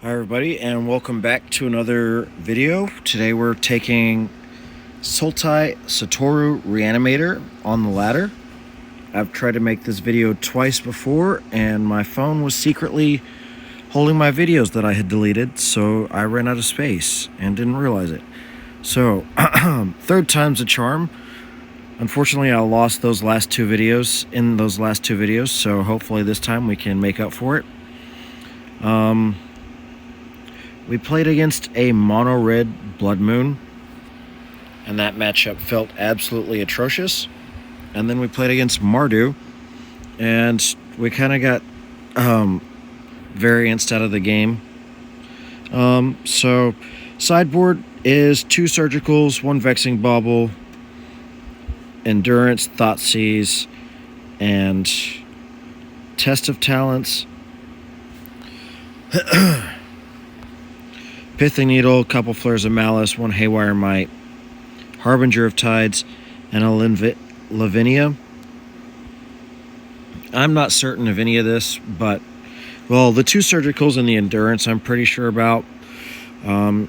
Hi everybody, and welcome back to another video. Today we're taking Sultia Satoru Reanimator on the ladder. I've tried to make this video twice before, and my phone was secretly holding my videos that I had deleted, so I ran out of space and didn't realize it. So, third time's a charm. Unfortunately, I lost those last two videos, so hopefully this time we can make up for it. We played against a mono-red Blood Moon, and that matchup felt absolutely atrocious. And then we played against Mardu, and we kind of got varianced out of the game. So sideboard is 2 Surgicals, 1 Vexing Bauble, Endurance, Thoughtseize, and Test of Talents. Pithing Needle, couple Flares of Malice, 1 Haywire Might, Harbinger of Tides, and a Lavinia. I'm not certain of any of this, but, well, the 2 Surgicals and the Endurance I'm pretty sure about. I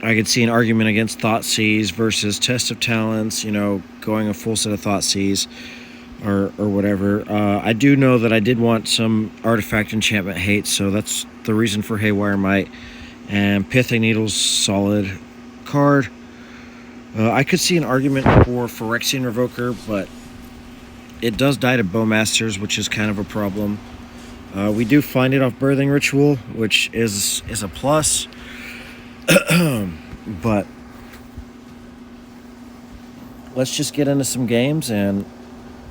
could see an argument against Thoughtseize versus Test of Talents, you know, going a full set of Thoughtseize or whatever. I do know that I did want some Artifact Enchantment hate, so that's the reason for Haywire Might. And Pithing Needle's solid card. I could see an argument for Phyrexian Revoker, but it does die to Bowmasters, which is kind of a problem. We do find it off Birthing Ritual, which is a plus. But let's just get into some games and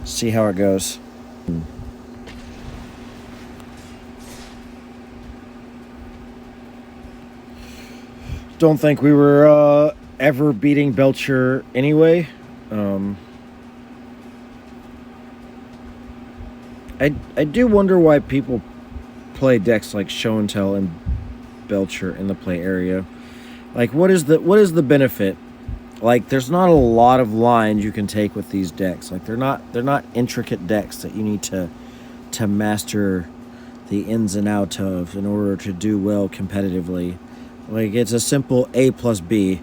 see how it goes. Don't think we were ever beating Belcher anyway. I do wonder why people play decks like Show and Tell and Belcher in the play area. Like, what is the benefit? Like, there's not a lot of lines you can take with these decks. Like, they're not intricate decks that you need to master the ins and outs of in order to do well competitively. Like, it's a simple A plus B.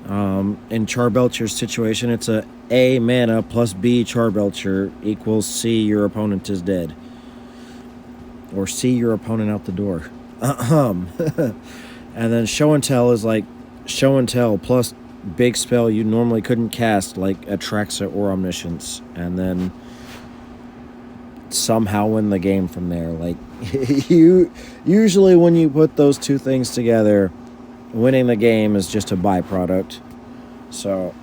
In Charbelcher's situation, it's A mana plus B Charbelcher equals C, your opponent is dead. Or C, your opponent out the door. And then Show and Tell is like Show and Tell plus big spell you normally couldn't cast, like Atraxa or Omniscience, and then somehow win the game from there. Like, usually when you put those two things together, winning the game is just a byproduct. So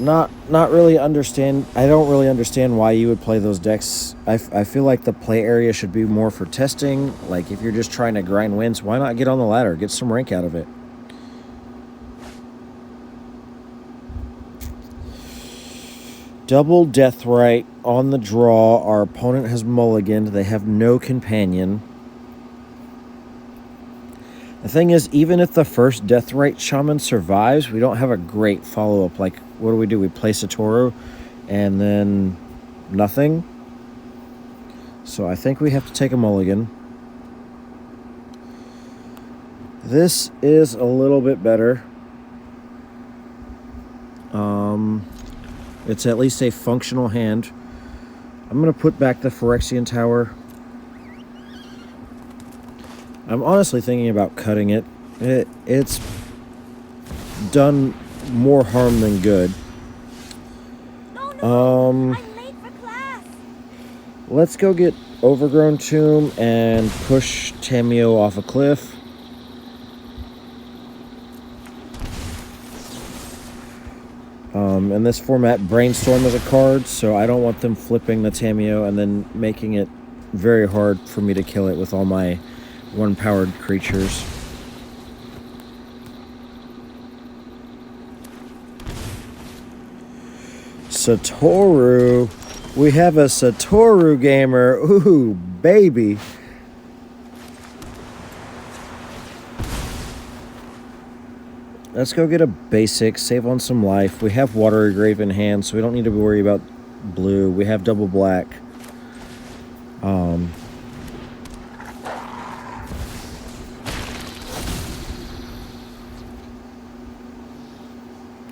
not really understand. I don't really understand why you would play those decks. I feel like the play area should be more for testing. Like, if you're just trying to grind wins, why not get on the ladder, get some rank out of it? Double Deathrite on the draw. Our opponent has mulliganed. They have no companion. The thing is, even if the first Deathrite Shaman survives, we don't have a great follow-up. Like, what do? We play Satoru and then nothing. So I think we have to take a mulligan. This is a little bit better. It's at least a functional hand. I'm going to put back the Phyrexian Tower. I'm honestly thinking about cutting it. It's done more harm than good. I'm late for class. Let's go get Overgrown Tomb and push Tamio off a cliff. In this format, Brainstorm is a card, so I don't want them flipping the Tamio and then making it very hard for me to kill it with all my 1-powered creatures. Satoru. We have a Satoru gamer. Ooh, baby. Let's go get a basic, save on some life. We have Watery Grave in hand, so we don't need to worry about blue. We have double black.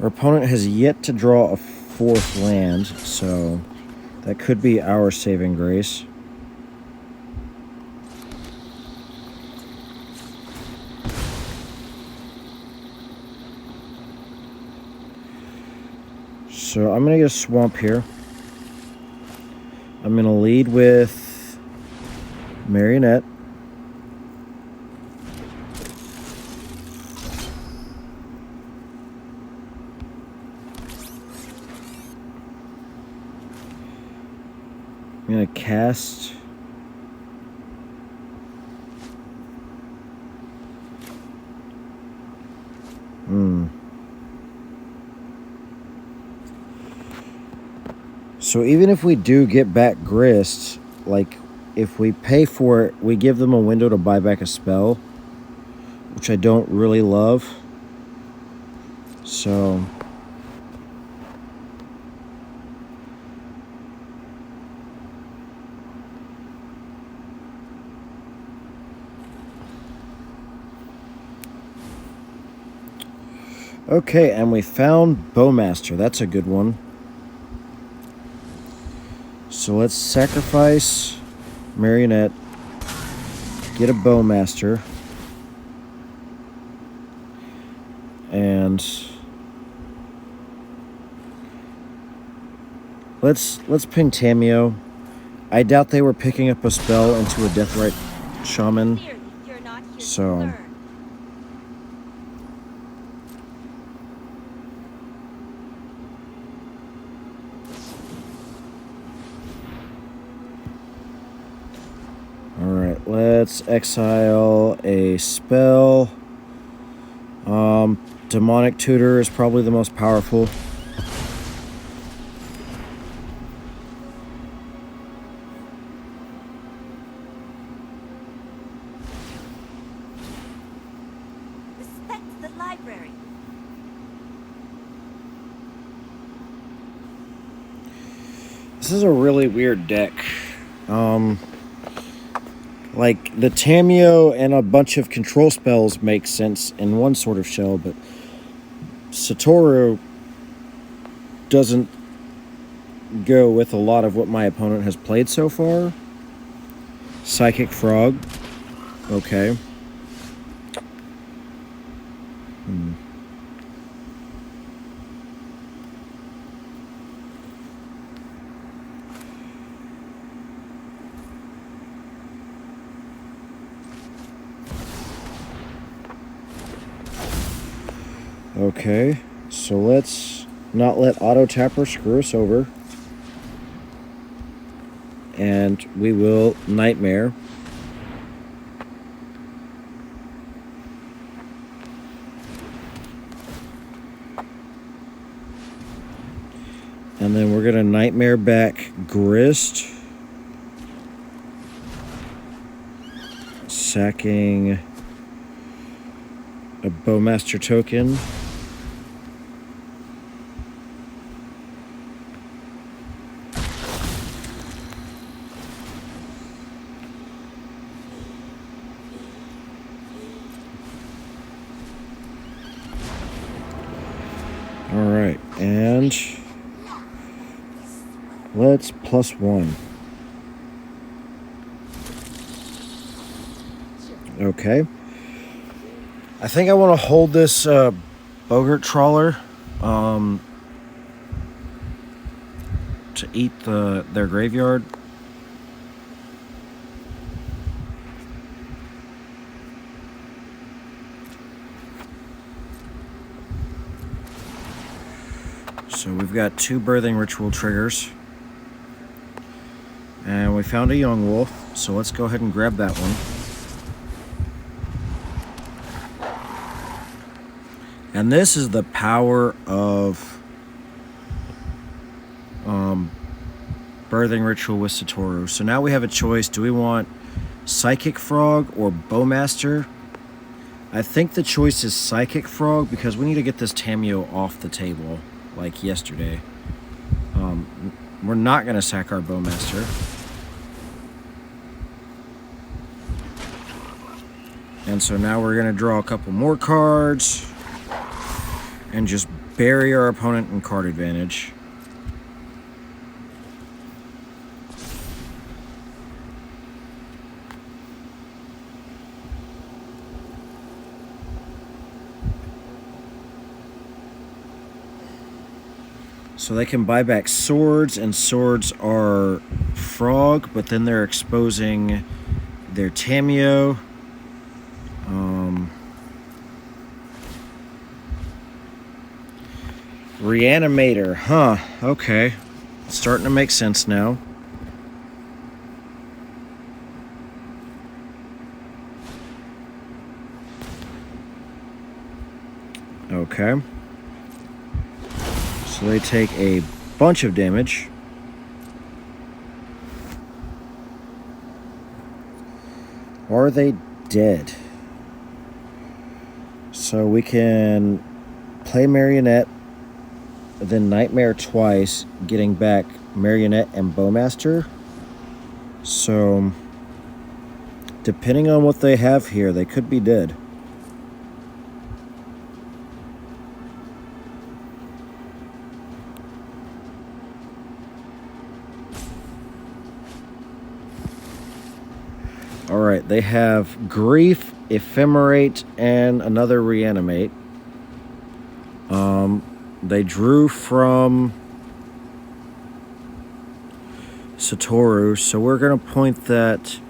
Our opponent has yet to draw a 4th land, so that could be our saving grace. So I'm going to get a swamp here. I'm going to lead with Marionette. I'm going to cast So even if we do get back Grist, like if we pay for it, we give them a window to buy back a spell, which I don't really love. So okay, and we found Bowmaster. That's a good one. So let's sacrifice Marionette, get a Bowmaster, and let's ping Tamio. I doubt they were picking up a spell into a Deathrite Shaman. Clearly, you're not here So to learn. alright, let's exile a spell. Demonic Tutor is probably the most powerful. Respect the library. This is a really weird deck. Like, the Tamio and a bunch of control spells make sense in one sort of shell, but Satoru doesn't go with a lot of what my opponent has played so far. Psychic Frog. Okay. Okay, so let's not let Auto Tapper screw us over. And we will Nightmare. And then we're going to Nightmare back Grist. Sacking a Bowmaster token. Alright, and let's +1. Okay. I think I want to hold this Bogart Trawler to eat their graveyard. So we've got 2 Birthing Ritual triggers. And we found a Young Wolf, so let's go ahead and grab that one. And this is the power of Birthing Ritual with Satoru. So now we have a choice. Do we want Psychic Frog or Bowmaster? I think the choice is Psychic Frog because we need to get this Tamio off the table like yesterday. We're not going to sack our Bowmaster. And so now we're going to draw a couple more cards and just bury our opponent in card advantage. So they can buy back swords, and swords are frog, but then they're exposing their Tamio. Reanimator, huh? Okay. Starting to make sense now. Okay. So they take a bunch of damage. Or are they dead? So we can play Marionette, then Nightmare twice, getting back Marionette and Bowmaster. So, depending on what they have here, they could be dead. Alright, they have Grief, Ephemerate, and another Reanimate. They drew from Satoru, so we're going to point that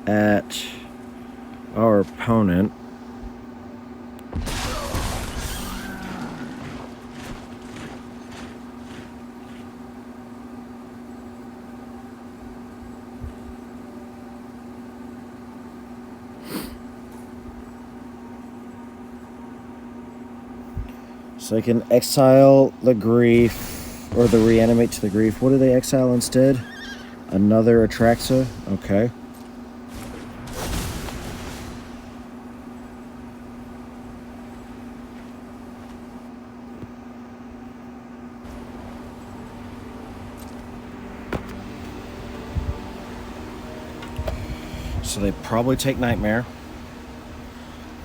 at our opponent. So they can exile the Grief, or the Reanimate to the Grief. What do they exile instead? Another Atraxa? Okay. So they probably take Nightmare.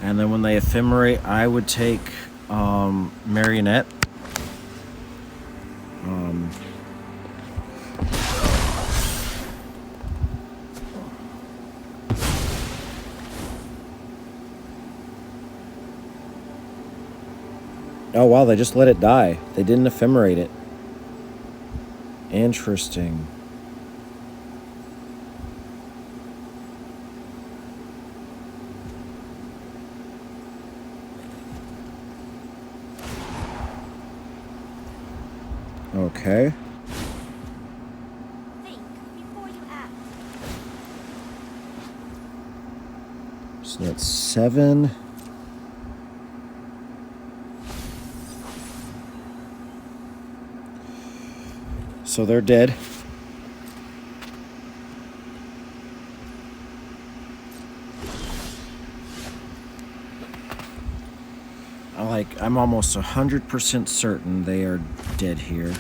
And then when they Ephemerate, I would take Marionette. Oh wow, they just let it die. They didn't Ephemerate it. Interesting. Okay. Think before you act. So that's 7. So they're dead. I'm almost 100% certain they are dead here.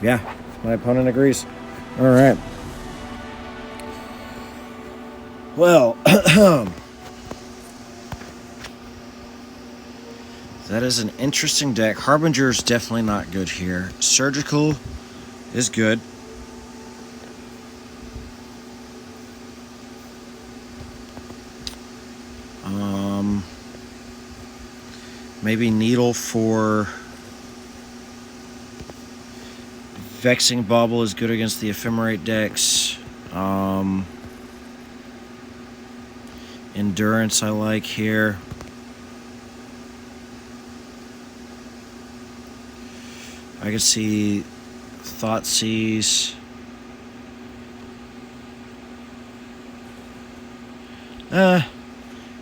Yeah, my opponent agrees. All right. Well, that is an interesting deck. Harbinger is definitely not good here. Surgical is good. Maybe Needle for Vexing Bauble is good against the Ephemerate decks. Endurance I like here. I can see Thoughtseize.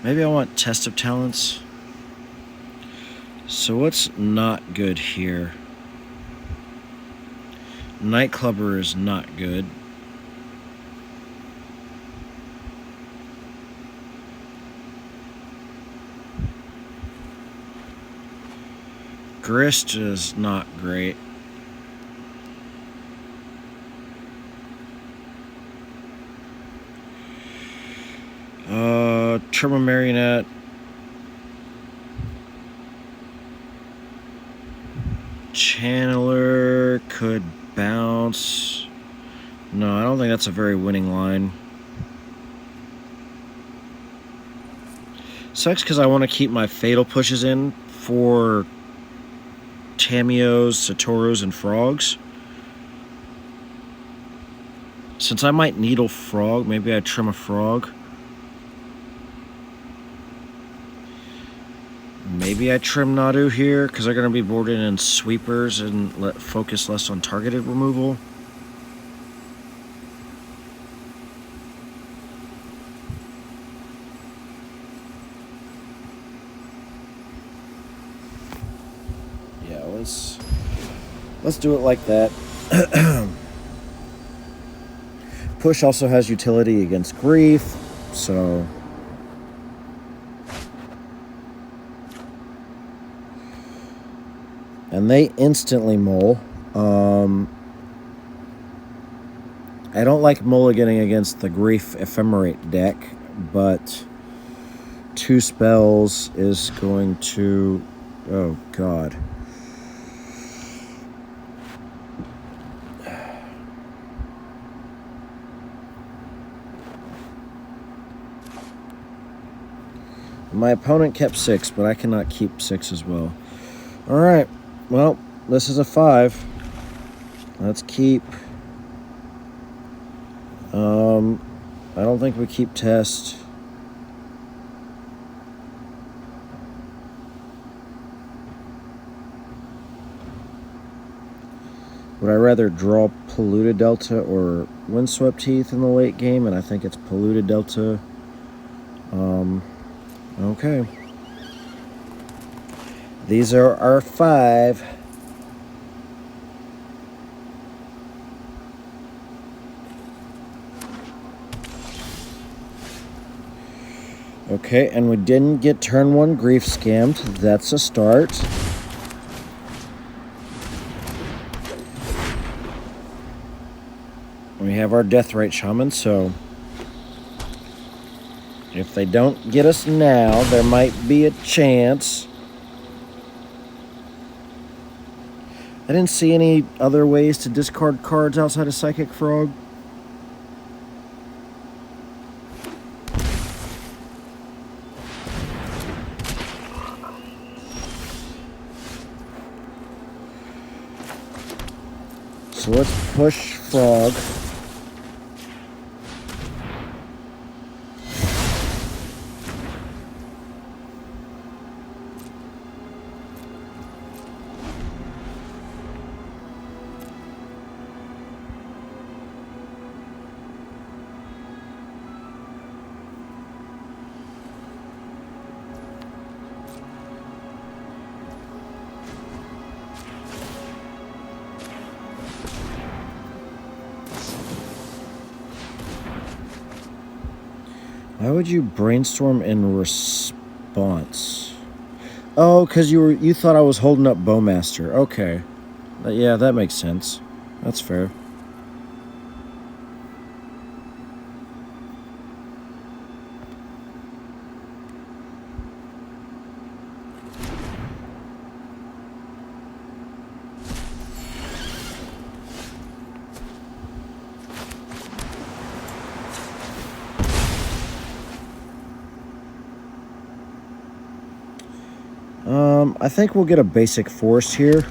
Maybe I want Test of Talents. So what's not good here? Nightclubber is not good. Grist is not great. Trim a Marionette. Channeler could bounce. No, I don't think that's a very winning line. Sucks because I want to keep my Fatal Pushes in for Tamios, Satorus, and Frogs. Since I might Needle Frog, maybe I trim a Frog. Maybe I trim Nadu here because they're going to be boarded in sweepers and focus less on targeted removal. Yeah, let's do it like that. Push also has utility against Grief, so... And they instantly mull. I don't like mulliganing against the Grief Ephemerate deck, but 2 spells is going to... Oh, God. My opponent kept 6, but I cannot keep 6 as well. Alright. Well, this is a 5. Let's keep... I don't think we keep Test. Would I rather draw Polluted Delta or Windswept Heath in the late game? And I think it's Polluted Delta. Okay. These are our 5. Okay, and we didn't get turn 1 Grief scammed. That's a start. We have our Deathrite Shaman, so if they don't get us now, there might be a chance. I didn't see any other ways to discard cards outside of Psychic Frog. So let's push Frog. Why would you brainstorm in response? Oh, because you thought I was holding up Bowmaster. Okay. Yeah, that makes sense. That's fair. I think we'll get a basic force here.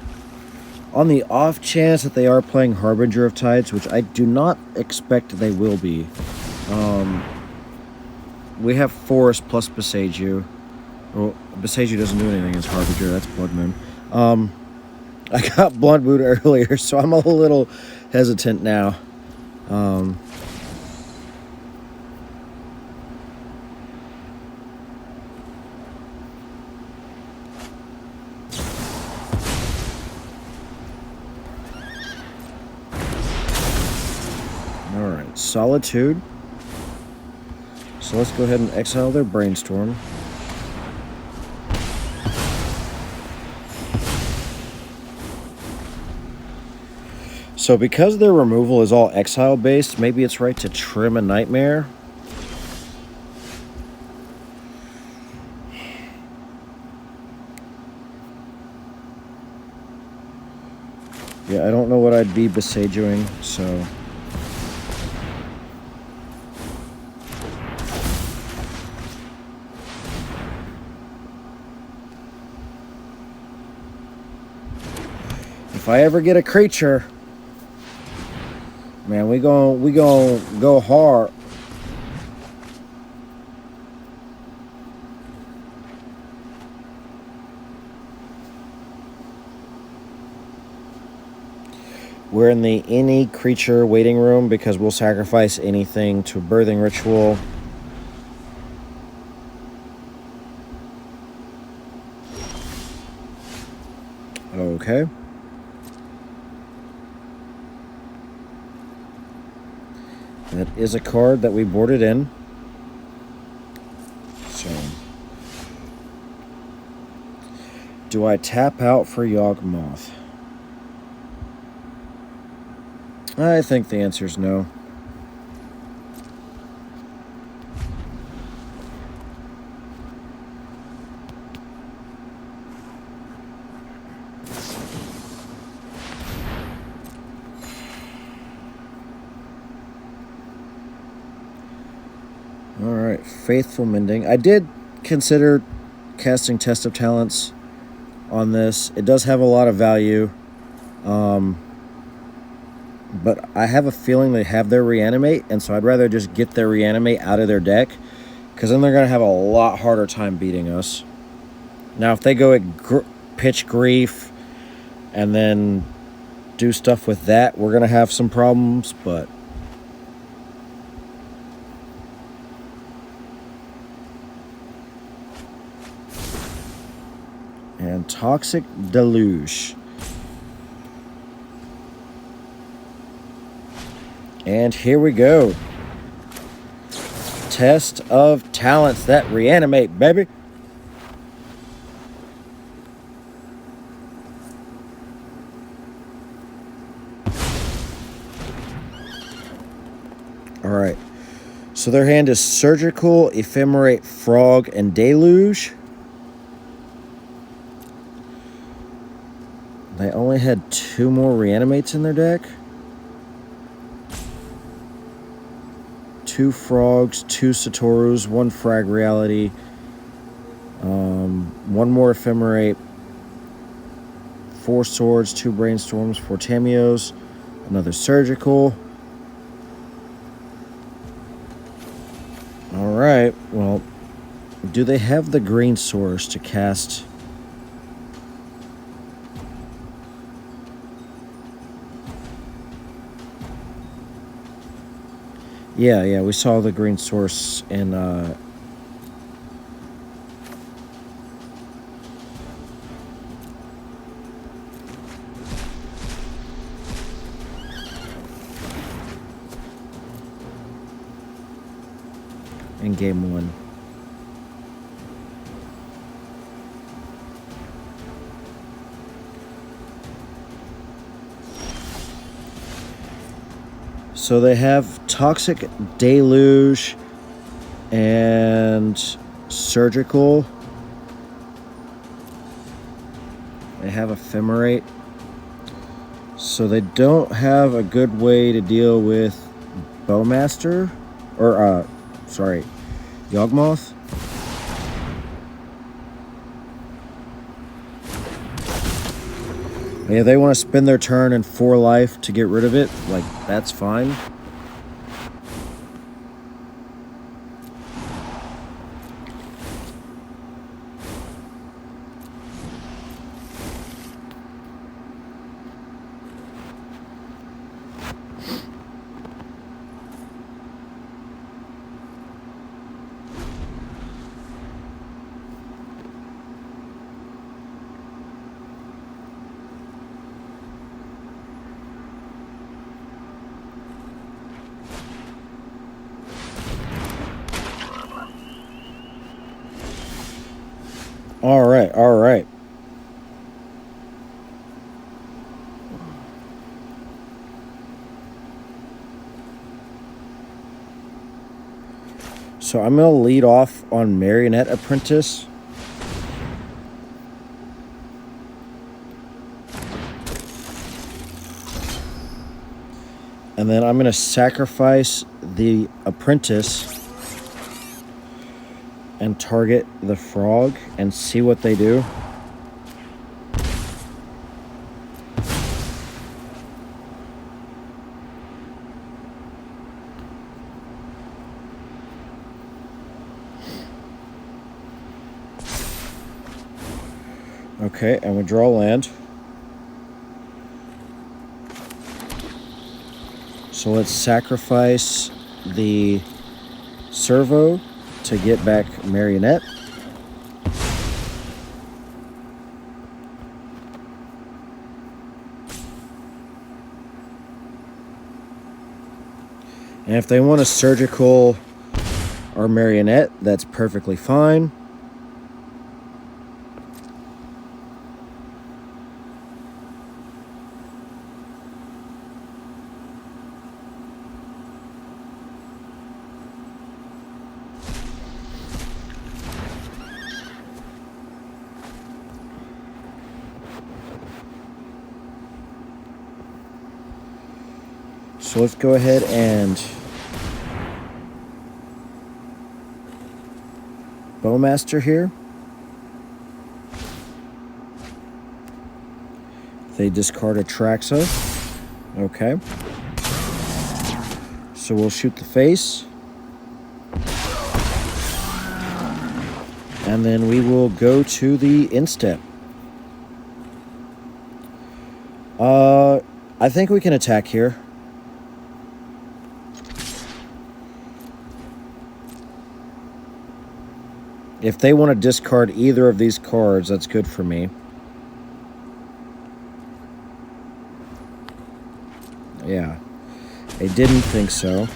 On the off chance that they are playing Harbinger of Tides, which I do not expect they will be. We have Forest plus Beseiju. Well, Beseiju doesn't do anything as Harbinger, that's Blood Moon. I got Blood Moon earlier, so I'm a little hesitant now. Alright, Solitude. So let's go ahead and exile their Brainstorm. So because their removal is all exile based, maybe it's right to trim a nightmare. Yeah, I don't know what I'd be besieging, so... If I ever get a creature, man, we gon' go hard. We're in the any creature waiting room because we'll sacrifice anything to a birthing ritual. Okay. That is a card that we boarded in. So, do I tap out for Yawgmoth? I think the answer is no. Alright, Faithful Mending. I did consider casting Test of Talents on this. It does have a lot of value. But I have a feeling they have their Reanimate, and so I'd rather just get their Reanimate out of their deck, because then they're going to have a lot harder time beating us. Now, if they go at Pitch Grief and then do stuff with that, we're going to have some problems, but... And Toxic Deluge. And here we go. Test of Talents that reanimate, baby. All right. So their hand is Surgical, Ephemerate, Frog, and Deluge. They only had 2 more Reanimates in their deck. 2 Frogs, 2 Satorus, 1 Frag Reality, 1 more Ephemerate, 4 Swords, 2 Brainstorms, 4 Tamios, another Surgical. Alright, well, do they have the green source to cast... Yeah, we saw the green source in game 1. So they have Toxic Deluge and Surgical. They have Ephemerate. So they don't have a good way to deal with Bowmaster. Or, sorry, Yawgmoth. If they want to spend their turn and 4 life to get rid of it, like, that's fine. All right. So I'm going to lead off on Marionette Apprentice. And then I'm going to sacrifice the Apprentice and target the frog and see what they do. Okay, and we draw land. So let's sacrifice the servo to get back Marionette. And if they want a surgical or Marionette, that's perfectly fine. So let's go ahead and Bowmaster here. They discard a Traxa. Okay. So we'll shoot the face. And then we will go to the instep. I think we can attack here. If they want to discard either of these cards, that's good for me. Yeah, I didn't think so.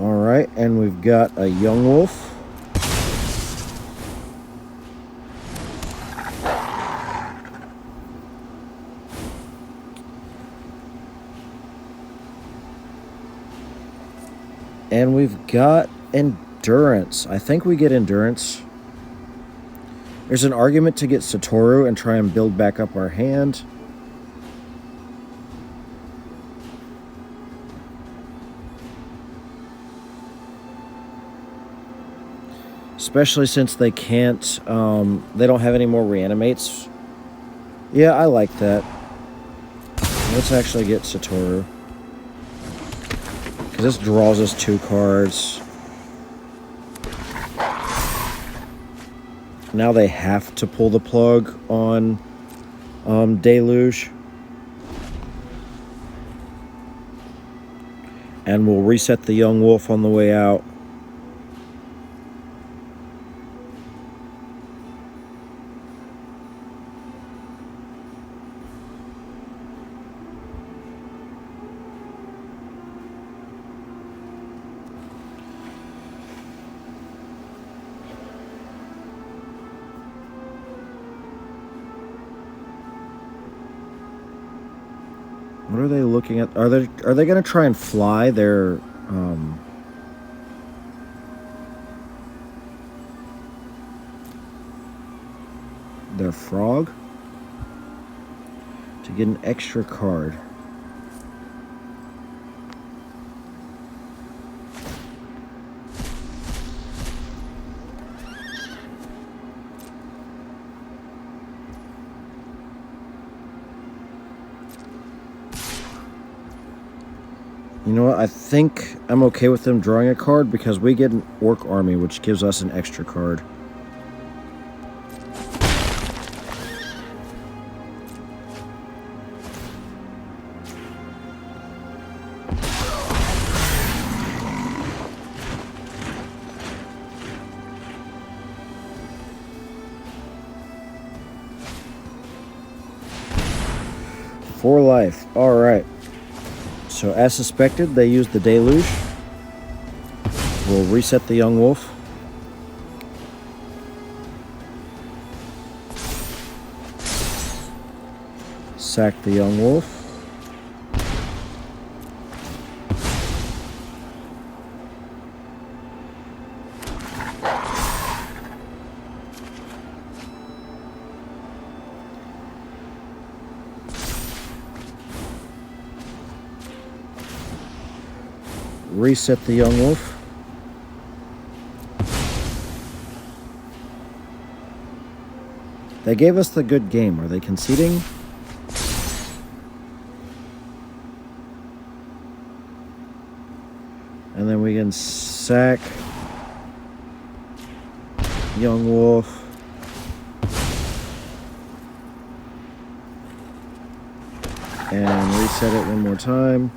All right, and we've got a young wolf. And we've got endurance. I think we get endurance. There's an argument to get Satoru and try and build back up our hand. Especially since they can't, they don't have any more reanimates. Yeah, I like that. Let's actually get Satoru. This draws us 2 cards. Now they have to pull the plug on Deluge. And we'll reset the young wolf on the way out. What are they looking at? Are they going to try and fly their frog to get an extra card? You know what? I think I'm okay with them drawing a card because we get an Orc Army, which gives us an extra card. For life. All right. So as suspected, they used the Deluge. We'll reset the young wolf. Sack the young wolf. Reset the young wolf. They gave us the good game. Are they conceding? And then we can sack young wolf. And reset it one more time.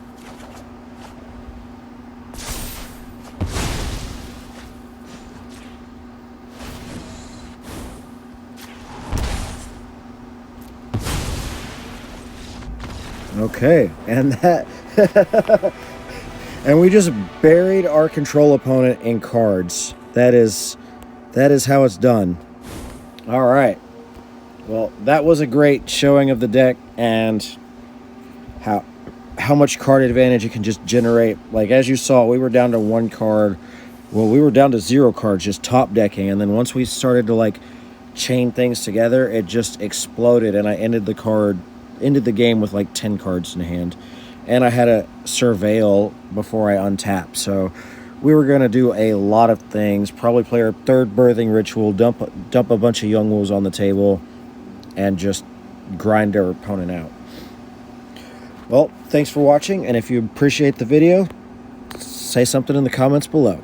Okay, and that and we just buried our control opponent in cards. That is how it's done. All right. Well, that was a great showing of the deck and how much card advantage you can just generate. Like, as you saw, we were down to 1 card. Well, we were down to 0 cards, just top decking, and then once we started to like chain things together, it just exploded, and I ended the game with like 10 cards in hand, and I had a surveil before I untap. So we were going to do a lot of things, probably play our 3rd birthing ritual, dump a bunch of young wolves on the table, and just grind our opponent out. Well, thanks for watching, and if you appreciate the video, say something in the comments below.